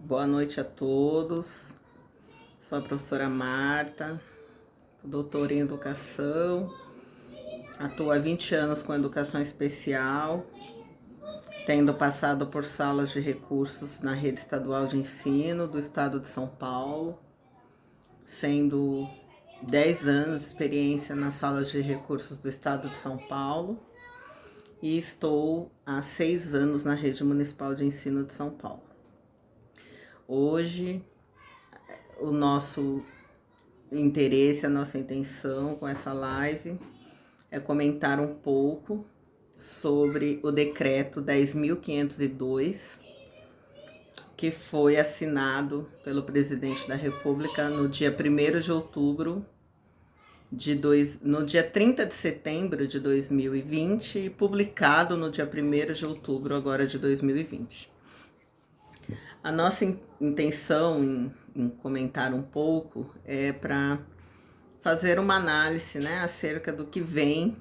Boa noite a todos. Sou a professora Marta, doutora em educação, atuo há 20 anos com educação especial, tendo passado por salas de recursos na rede estadual de ensino do estado de São Paulo, sendo 10 anos de experiência nas salas de recursos do estado de São Paulo e estou há 6 anos na rede municipal de ensino de São Paulo. Hoje, o nosso interesse, a nossa intenção com essa live é comentar um pouco sobre o decreto 10.502, que foi assinado pelo presidente da República no dia 1º de outubro no dia 30 de setembro de 2020 e publicado no dia 1º de outubro agora de 2020. A nossa intenção em comentar um pouco é para fazer uma análise, acerca do que vem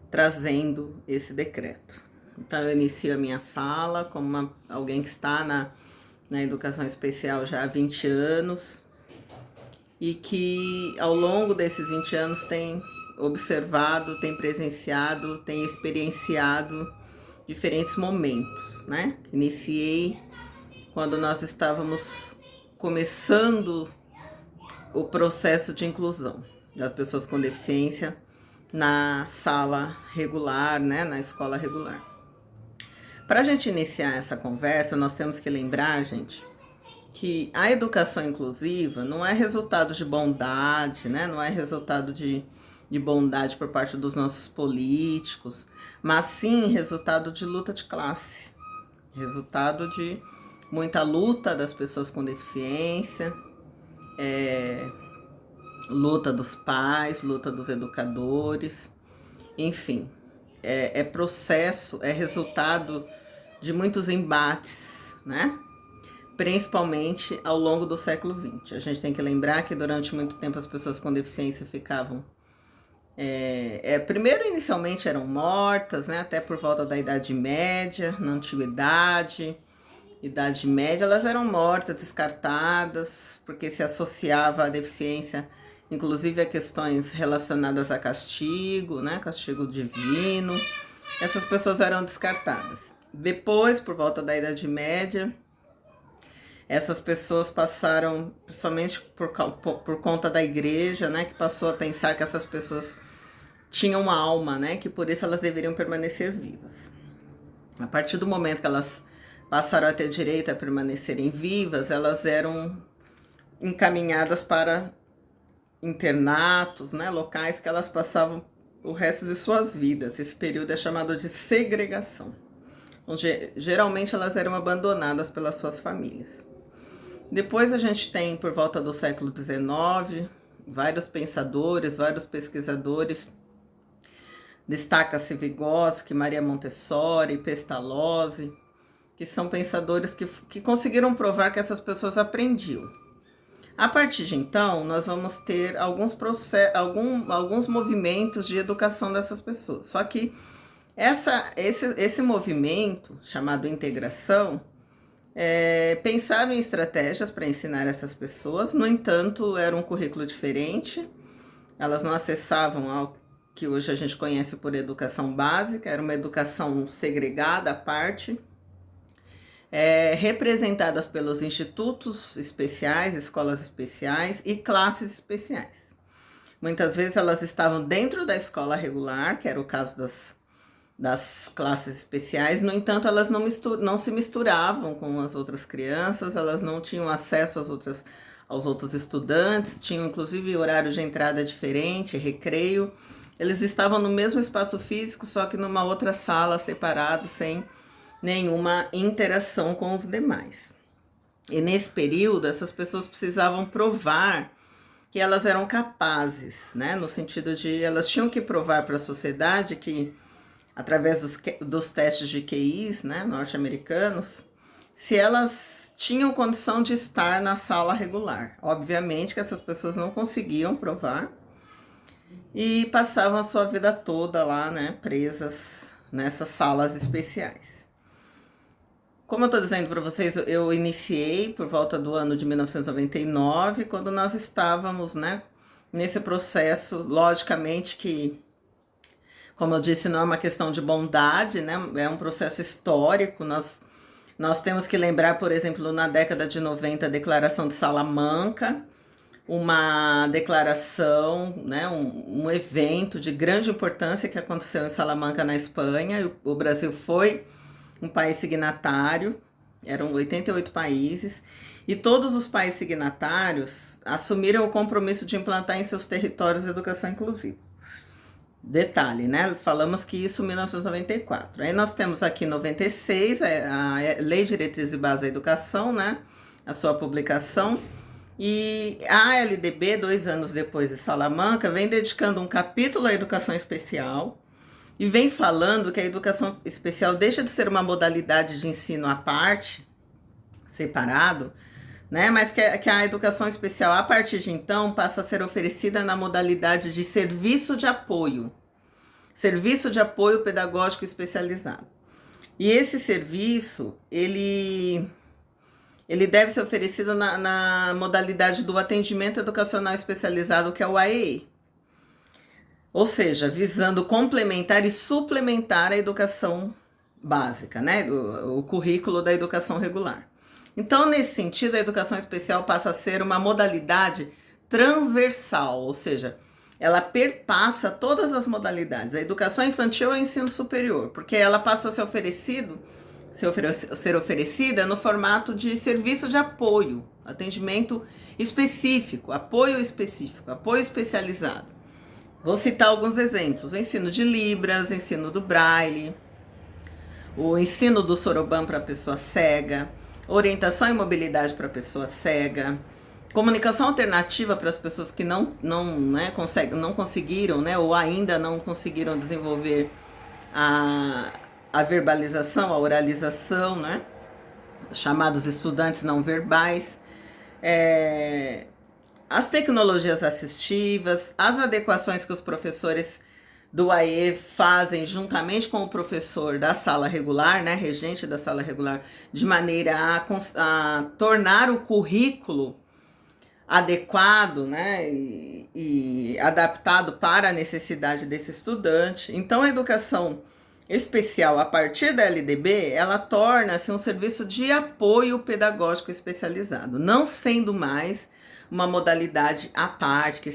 trazendo esse decreto. Então, eu inicio a minha fala como alguém que está na educação especial já há 20 anos e que, ao longo desses 20 anos, tem observado, tem presenciado, tem experienciado diferentes momentos, Iniciei quando nós estávamos começando o processo de inclusão das pessoas com deficiência na sala regular, na escola regular. Para a gente iniciar essa conversa, nós temos que lembrar, gente, que a educação inclusiva não é resultado de bondade, não é resultado de bondade por parte dos nossos políticos, mas sim resultado de luta de classe, resultado de muita luta das pessoas com deficiência, luta dos pais, luta dos educadores, enfim, é processo, é resultado de muitos embates, principalmente ao longo do século XX. A gente tem que lembrar que durante muito tempo as pessoas com deficiência ficavam primeiro, inicialmente eram mortas, até por volta da Idade Média, na Antiguidade, Idade Média, elas eram mortas, descartadas, porque se associava a deficiência, inclusive a questões relacionadas a castigo, castigo divino. Essas pessoas eram descartadas. Depois, por volta da Idade Média, essas pessoas passaram, principalmente por conta da igreja, que passou a pensar que essas pessoas tinham uma alma, que por isso elas deveriam permanecer vivas. A partir do momento que elas passaram a ter direito a permanecerem vivas, elas eram encaminhadas para internatos, locais que elas passavam o resto de suas vidas. Esse período é chamado de segregação, onde geralmente elas eram abandonadas pelas suas famílias. Depois a gente tem, por volta do século XIX, vários pensadores, vários pesquisadores. Destaca-se Vygotsky, Maria Montessori, Pestalozzi, que são pensadores que conseguiram provar que essas pessoas aprendiam. A partir de então, nós vamos ter alguns movimentos de educação dessas pessoas. Só que esse movimento, chamado integração, pensava em estratégias para ensinar essas pessoas. No entanto, era um currículo diferente. Elas não acessavam ao que hoje a gente conhece por educação básica, era uma educação segregada à parte, representadas pelos institutos especiais, escolas especiais e classes especiais. Muitas vezes elas estavam dentro da escola regular, que era o caso das classes especiais. No entanto, elas não se misturavam com as outras crianças, elas não tinham acesso aos outros estudantes, tinham inclusive horário de entrada diferente, recreio. Eles estavam no mesmo espaço físico, só que numa outra sala, separado, sem nenhuma interação com os demais. E nesse período, essas pessoas precisavam provar que elas eram capazes, no sentido de elas tinham que provar para a sociedade que, através dos testes de QIs, norte-americanos, se elas tinham condição de estar na sala regular. Obviamente que essas pessoas não conseguiam provar e passavam a sua vida toda lá, presas nessas salas especiais. como eu estou dizendo para vocês, eu iniciei por volta do ano de 1999, quando nós estávamos, né, nesse processo, logicamente que, como eu disse, não é uma questão de bondade, né, é um processo histórico. Nós temos que lembrar, por exemplo, na década de 90, a Declaração de Salamanca, uma declaração, né, um evento de grande importância que aconteceu em Salamanca, na Espanha. E o Brasil foi um país signatário, eram 88 países, e todos os países signatários assumiram o compromisso de implantar em seus territórios a educação inclusiva. Detalhe, né? Falamos que isso em 1994. Aí nós temos aqui 96, a Lei de Diretrizes e Bases da Educação, né? A sua publicação. E a LDB, 2 anos depois de Salamanca, vem dedicando um capítulo à educação especial e vem falando que a educação especial deixa de ser uma modalidade de ensino à parte, separado, né? Mas que a educação especial, a partir de então, passa a ser oferecida na modalidade de serviço de apoio pedagógico especializado. E esse serviço, ele deve ser oferecido na modalidade do atendimento educacional especializado, que é o AEE. Ou seja, visando complementar e suplementar a educação básica, né? O currículo da educação regular. Então, nesse sentido, a educação especial passa a ser uma modalidade transversal, ou seja, ela perpassa todas as modalidades. A educação infantil é o ensino superior, porque ela passa a ser oferecida no formato de serviço de apoio, atendimento específico, apoio especializado. Vou citar alguns exemplos: o ensino de Libras, o ensino do Braille, o ensino do Soroban para pessoa cega, orientação e mobilidade para pessoa cega, comunicação alternativa para as pessoas que não conseguiram, né, ou ainda não conseguiram desenvolver a verbalização, a oralização, né, chamados estudantes não verbais, as tecnologias assistivas, as adequações que os professores do AE fazem juntamente com o professor da sala regular, né, regente da sala regular, de maneira a tornar o currículo adequado, né, e adaptado para a necessidade desse estudante. Então, a educação especial, a partir da LDB, ela torna-se um serviço de apoio pedagógico especializado, não sendo mais uma modalidade à parte, que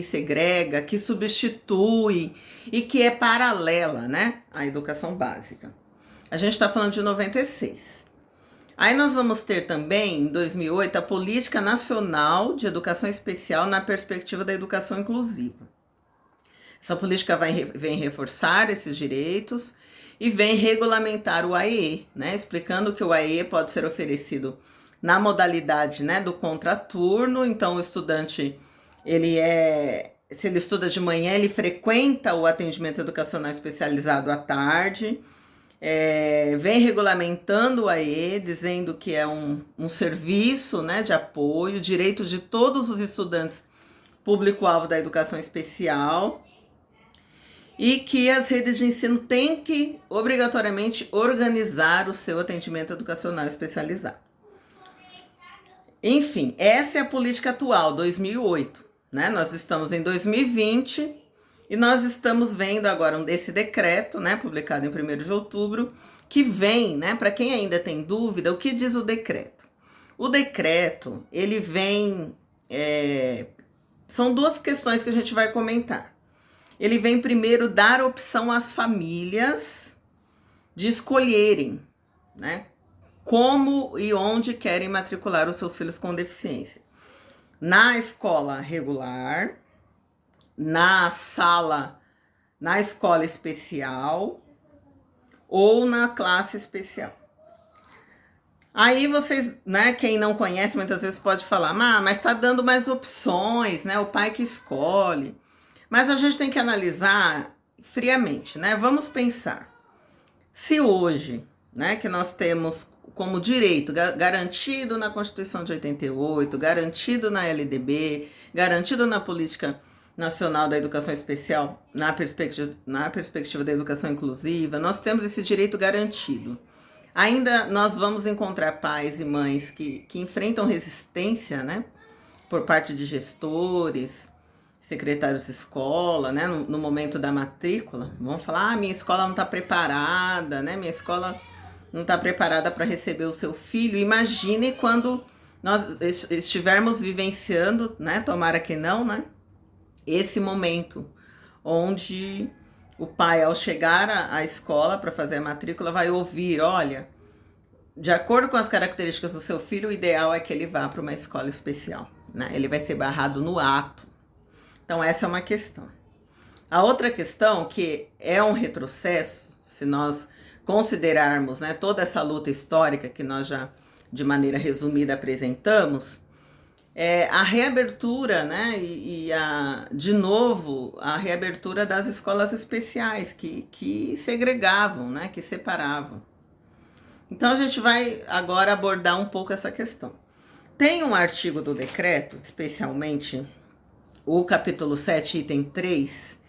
segrega, que substitui e que é paralela, né, à educação básica. A gente está falando de 96. Aí nós vamos ter também, em 2008, a Política Nacional de Educação Especial na perspectiva da educação inclusiva. Essa política vem reforçar esses direitos e vem regulamentar o AEE, né, explicando que o AEE pode ser oferecido na modalidade, né, do contraturno. Então, o estudante, se ele estuda de manhã, ele frequenta o atendimento educacional especializado à tarde. Vem regulamentando o AE, dizendo que é um serviço, né, de apoio, direito de todos os estudantes público-alvo da educação especial, e que as redes de ensino têm que obrigatoriamente organizar o seu atendimento educacional especializado. Enfim, essa é a política atual, 2008, né? Nós estamos em 2020 e nós estamos vendo agora esse decreto, né, publicado em 1º de outubro, que vem, né, para quem ainda tem dúvida, o que diz o decreto? O decreto, ele vem, são 2 questões que a gente vai comentar. Ele vem primeiro dar opção às famílias de escolherem, né, como e onde querem matricular os seus filhos com deficiência. Na escola regular, na escola especial ou na classe especial. Aí vocês, né, quem não conhece muitas vezes pode falar, mas está dando mais opções, né, o pai que escolhe. Mas a gente tem que analisar friamente, né? Vamos pensar. Se hoje, né, que nós temos como direito garantido na Constituição de 88, garantido na LDB, garantido na Política Nacional da Educação Especial, na perspectiva da educação inclusiva, nós temos esse direito garantido. Ainda nós vamos encontrar pais e mães que enfrentam resistência, né? Por parte de gestores, secretários de escola, né? No momento da matrícula. Vão falar, minha escola não está preparada, né? Minha escola não está preparada para receber o seu filho. Imagine quando nós estivermos vivenciando, né? Tomara que não, né? Esse momento onde o pai, ao chegar à escola para fazer a matrícula, vai ouvir, olha, de acordo com as características do seu filho, o ideal é que ele vá para uma escola especial, né? Ele vai ser barrado no ato. Então essa é uma questão. A outra questão, que é um retrocesso, se nós considerarmos, né, toda essa luta histórica que nós já, de maneira resumida, apresentamos, é a reabertura, né, de novo, a reabertura das escolas especiais, que segregavam, né, que separavam. Então, a gente vai agora abordar um pouco essa questão. Tem um artigo do decreto, especialmente o capítulo 7, item 3,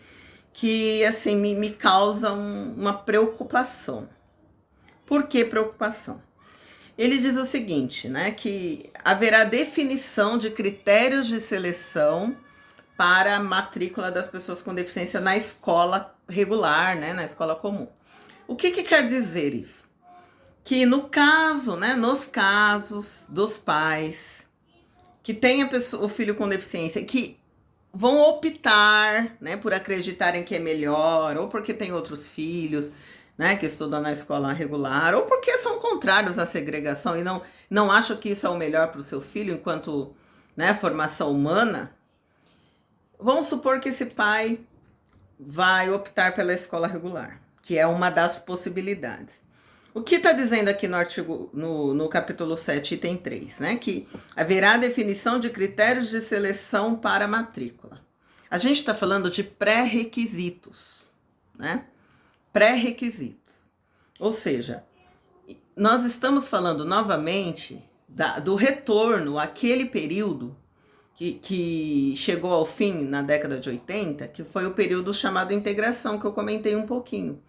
que, assim, me causa uma preocupação. Por que preocupação? Ele diz o seguinte, né, que haverá definição de critérios de seleção para a matrícula das pessoas com deficiência na escola regular, né, na escola comum. O que quer dizer isso? Que no caso, né, nos casos dos pais que têm o filho com deficiência, que vão optar, né, por acreditarem que é melhor, ou porque tem outros filhos, né, que estudam na escola regular, ou porque são contrários à segregação e não acham que isso é o melhor para o seu filho enquanto, né, formação humana, vamos supor que esse pai vai optar pela escola regular, que é uma das possibilidades. O que está dizendo aqui no artigo, no capítulo 7, item 3, né, que haverá definição de critérios de seleção para a matrícula. A gente está falando de pré-requisitos, né? Pré-requisitos. Ou seja, nós estamos falando novamente do retorno àquele período que chegou ao fim na década de 80, que foi o período chamado integração, que eu comentei um pouquinho.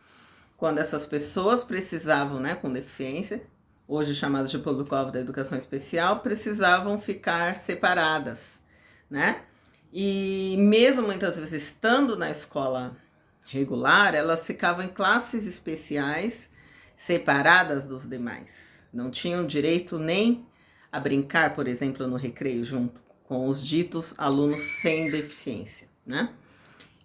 Quando essas pessoas precisavam, né, com deficiência, hoje chamadas de público-alvo da educação especial, precisavam ficar separadas, né? E mesmo muitas vezes estando na escola regular, elas ficavam em classes especiais separadas dos demais. Não tinham direito nem a brincar, por exemplo, no recreio junto com os ditos alunos sem deficiência, né?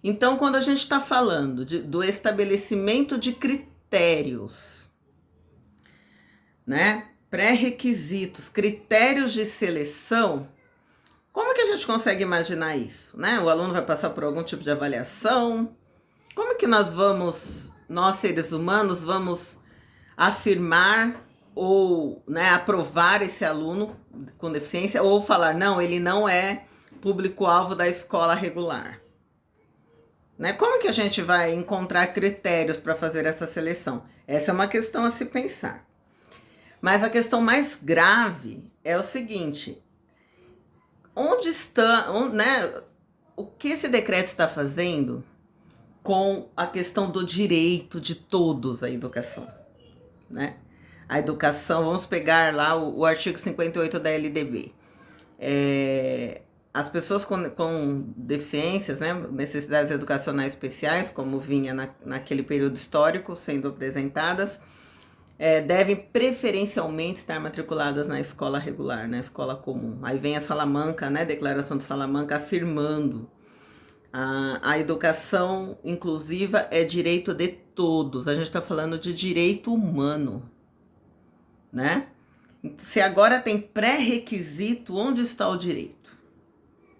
Então, quando a gente está falando do estabelecimento de critérios, né, pré-requisitos, critérios de seleção, como que a gente consegue imaginar isso, né? O aluno vai passar por algum tipo de avaliação? Como que nós seres humanos, vamos afirmar ou, né, aprovar esse aluno com deficiência, ou falar, não, ele não é público-alvo da escola regular? Né? Como que a gente vai encontrar critérios para fazer essa seleção? Essa é uma questão a se pensar. Mas a questão mais grave é o seguinte, né, o que esse decreto está fazendo com a questão do direito de todos à educação, né? A educação, vamos pegar lá o artigo 58 da LDB. As pessoas com deficiências, né, necessidades educacionais especiais, como vinha naquele período histórico sendo apresentadas, devem preferencialmente estar matriculadas na escola regular, na escola comum. Aí vem a Salamanca, né, Declaração de Salamanca, afirmando a educação inclusiva é direito de todos. A gente está falando de direito humano, né? Se agora tem pré-requisito, onde está o direito?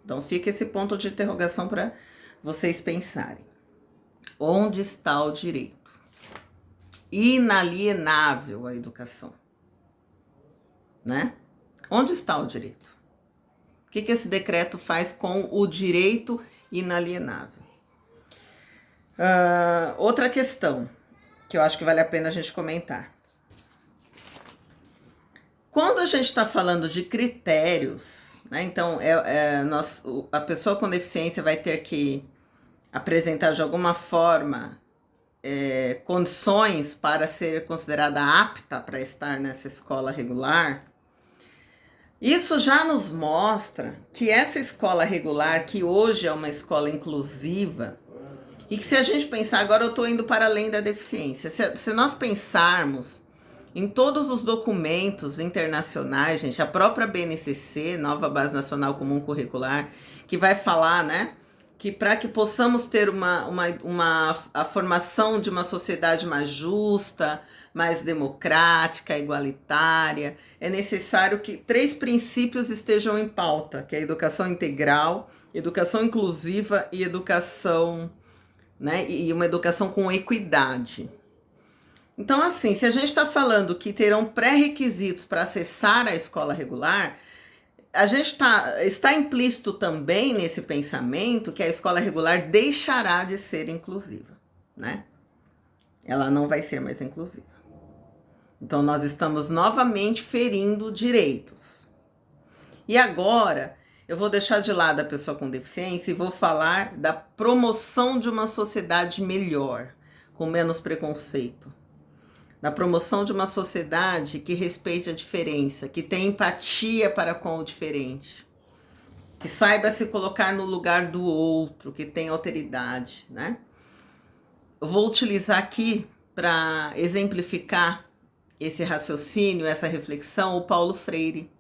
Então fica esse ponto de interrogação para vocês pensarem. Onde está o direito? Inalienável a educação, né? Onde está o direito? O que esse decreto faz com o direito inalienável? Outra questão que eu acho que vale a pena a gente comentar. Quando a gente está falando de critérios, né, então a pessoa com deficiência vai ter que apresentar de alguma forma condições para ser considerada apta para estar nessa escola regular, isso já nos mostra que essa escola regular, que hoje é uma escola inclusiva, e que se a gente pensar, agora eu estou indo para além da deficiência, se nós pensarmos em todos os documentos internacionais, gente, a própria BNCC, Nova Base Nacional Comum Curricular, que vai falar, né, que para que possamos ter a formação de uma sociedade mais justa, mais democrática, igualitária, é necessário que 3 princípios estejam em pauta, que é a educação integral, educação inclusiva e educação, né, e uma educação com equidade. Então, assim, se a gente está falando que terão pré-requisitos para acessar a escola regular, a gente está implícito também nesse pensamento que a escola regular deixará de ser inclusiva, né? Ela não vai ser mais inclusiva. Então, nós estamos novamente ferindo direitos. E agora, eu vou deixar de lado a pessoa com deficiência e vou falar da promoção de uma sociedade melhor, com menos preconceito. Na promoção de uma sociedade que respeite a diferença, que tenha empatia para com o diferente, que saiba se colocar no lugar do outro, que tenha alteridade, né? Eu vou utilizar aqui, para exemplificar esse raciocínio, essa reflexão, o Paulo Freire,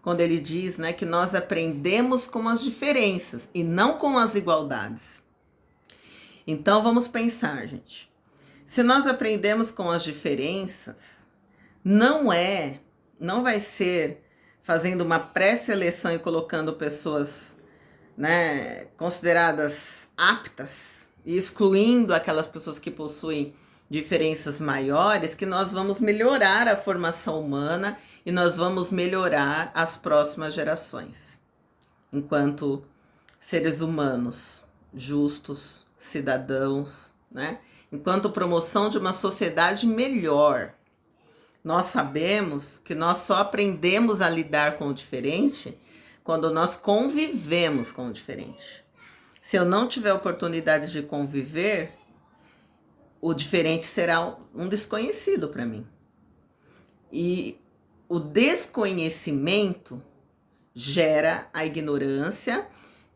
quando ele diz, né, que nós aprendemos com as diferenças e não com as igualdades. Então vamos pensar, gente. Se nós aprendemos com as diferenças, não vai ser fazendo uma pré-seleção e colocando pessoas, né, consideradas aptas e excluindo aquelas pessoas que possuem diferenças maiores, que nós vamos melhorar a formação humana e nós vamos melhorar as próximas gerações, enquanto seres humanos justos, cidadãos, né? Enquanto promoção de uma sociedade melhor. Nós sabemos que nós só aprendemos a lidar com o diferente quando nós convivemos com o diferente. Se eu não tiver oportunidade de conviver, o diferente será um desconhecido para mim. E o desconhecimento gera a ignorância,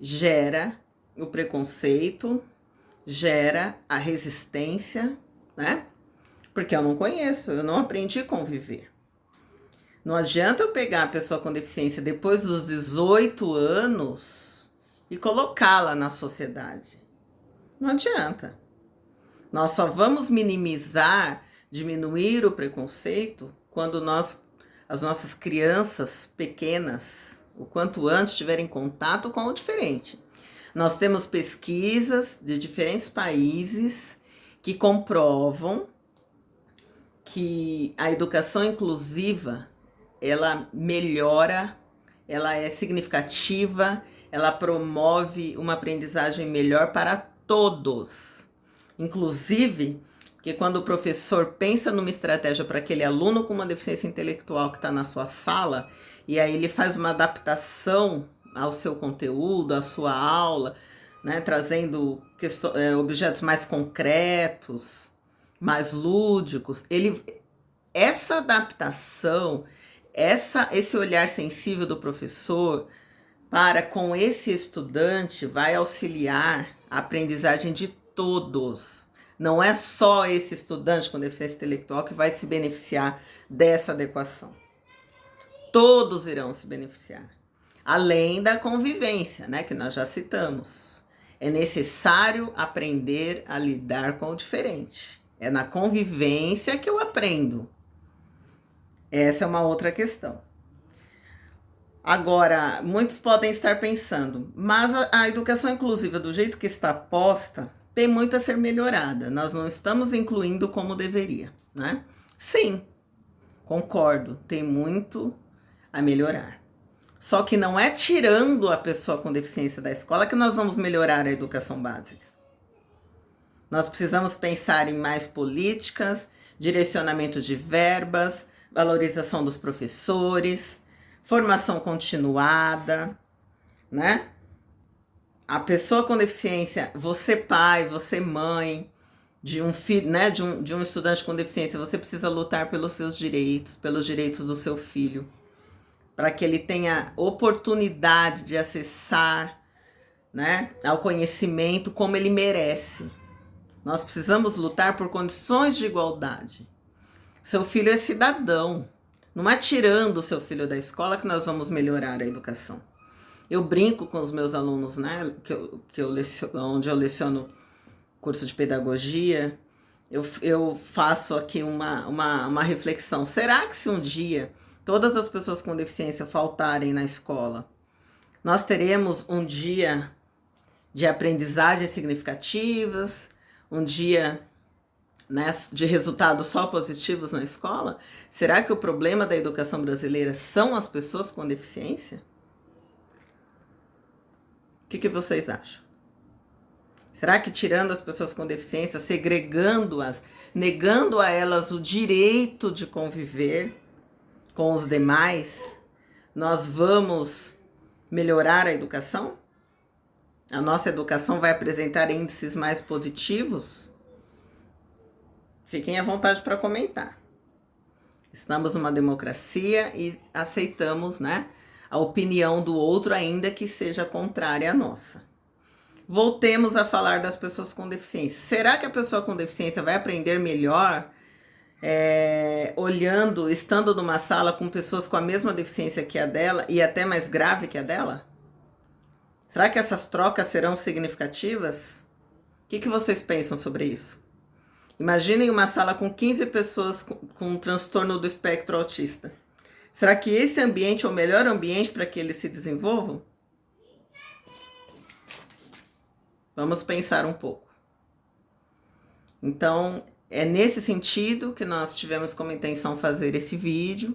gera o preconceito, gera a resistência, né? Porque eu não conheço, eu não aprendi a conviver. Não adianta eu pegar a pessoa com deficiência depois dos 18 anos e colocá-la na sociedade. Não adianta. Nós só vamos minimizar, diminuir o preconceito quando as nossas crianças pequenas, o quanto antes, tiverem contato com o diferente. Nós temos pesquisas de diferentes países que comprovam que a educação inclusiva, ela melhora, ela é significativa, ela promove uma aprendizagem melhor para todos. Inclusive, que quando o professor pensa numa estratégia para aquele aluno com uma deficiência intelectual que está na sua sala, e aí ele faz uma adaptação ao seu conteúdo, à sua aula, né, trazendo objetos mais concretos, mais lúdicos. Essa adaptação, esse olhar sensível do professor para com esse estudante vai auxiliar a aprendizagem de todos. Não é só esse estudante com deficiência intelectual que vai se beneficiar dessa adequação. Todos irão se beneficiar. Além da convivência, né, que nós já citamos. É necessário aprender a lidar com o diferente. É na convivência que eu aprendo. Essa é uma outra questão. Agora, muitos podem estar pensando, mas a educação inclusiva, do jeito que está posta, tem muito a ser melhorada. Nós não estamos incluindo como deveria, né? Sim, concordo, tem muito a melhorar. Só que não é tirando a pessoa com deficiência da escola que nós vamos melhorar a educação básica. Nós precisamos pensar em mais políticas, direcionamento de verbas, valorização dos professores, formação continuada, né? A pessoa com deficiência, você pai, você mãe, de um filho, né, de um estudante com deficiência. Você precisa lutar pelos seus direitos, pelos direitos do seu filho, para que ele tenha oportunidade de acessar, né, ao conhecimento como ele merece. Nós precisamos lutar por condições de igualdade. Seu filho é cidadão. Não é tirando o seu filho da escola que nós vamos melhorar a educação. Eu brinco com os meus alunos, né, onde eu leciono curso de pedagogia, eu faço aqui uma reflexão. Será que se um dia todas as pessoas com deficiência faltarem na escola, nós teremos um dia de aprendizagens significativas, um dia, né, de resultados só positivos na escola? Será que o problema da educação brasileira são as pessoas com deficiência? O que vocês acham? Será que tirando as pessoas com deficiência, segregando-as, negando a elas o direito de conviver com os demais, nós vamos melhorar a educação? A nossa educação vai apresentar índices mais positivos? Fiquem à vontade para comentar. Estamos numa democracia e aceitamos, né, a opinião do outro, ainda que seja contrária à nossa. Voltemos a falar das pessoas com deficiência. Será que a pessoa com deficiência vai aprender melhor olhando, estando numa sala com pessoas com a mesma deficiência que a dela e até mais grave que a dela? Será que essas trocas serão significativas? O que vocês pensam sobre isso? Imaginem uma sala com 15 pessoas com transtorno do espectro autista. Será que esse ambiente é o melhor ambiente para que eles se desenvolvam? Vamos pensar um pouco. Então, é nesse sentido que nós tivemos como intenção fazer esse vídeo,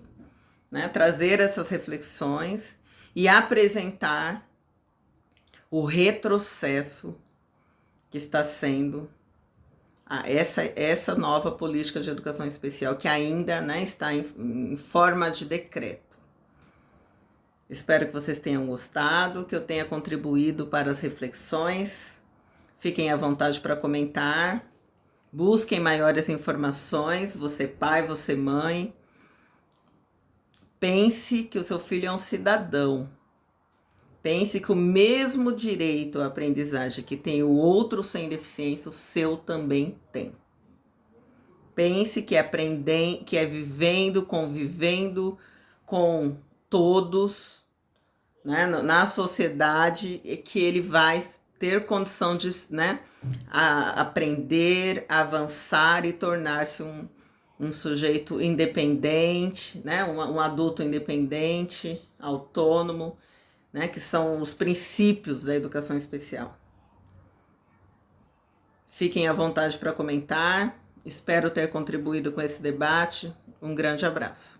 né? Trazer essas reflexões e apresentar o retrocesso que está sendo essa nova política de educação especial, que ainda, né, está em forma de decreto. Espero que vocês tenham gostado, que eu tenha contribuído para as reflexões. Fiquem à vontade para comentar. Busquem maiores informações, você pai, você mãe. Pense que o seu filho é um cidadão. Pense que o mesmo direito à aprendizagem que tem o outro sem deficiência, o seu também tem. Pense que é vivendo, convivendo com todos, né, na sociedade, que ele vai ter condição de, né, aprender, avançar e tornar-se um sujeito independente, né, um adulto independente, autônomo, né, que são os princípios da educação especial. Fiquem à vontade para comentar. Espero ter contribuído com esse debate. Um grande abraço.